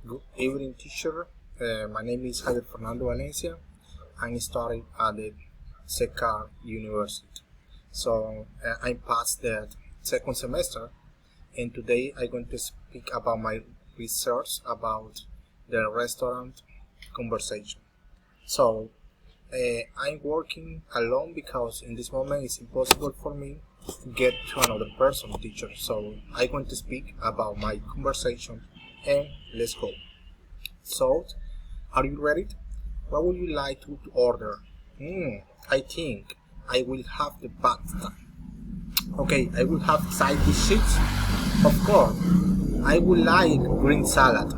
Good evening, teacher. My name is Javier Fernando Valencia. I'm studying at the SECAR University. So I passed the second semester, and today I'm going to speak about my research about the restaurant conversation. So I'm working alone because in this moment it's impossible for me to get to another person, teacher. So I'm going to speak about my conversation, and let's go. So, are you ready? What would you like to order? I think I will have the pasta. Okay, I will have side dishes. Of course, I would like green salad.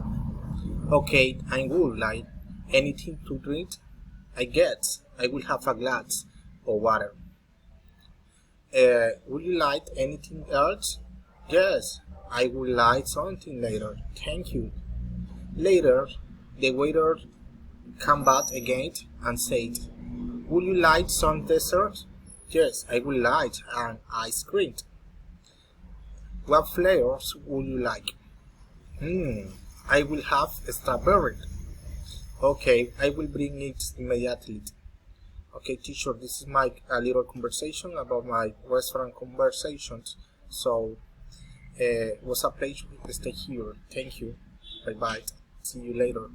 Okay, I would like anything to drink. I guess I will have a glass of water. Would you like anything else? Yes, I would like something later. Thank you. Later, the waiter came back again and said, "Would you like some dessert?" "Yes, I would like an ice cream." "What flavors would you like?" I will have strawberry." "Okay, I will bring it immediately." Okay, teacher, this is my little conversation about my restaurant conversations. So, it was a pleasure to stay here. Thank you. Bye bye. See you later.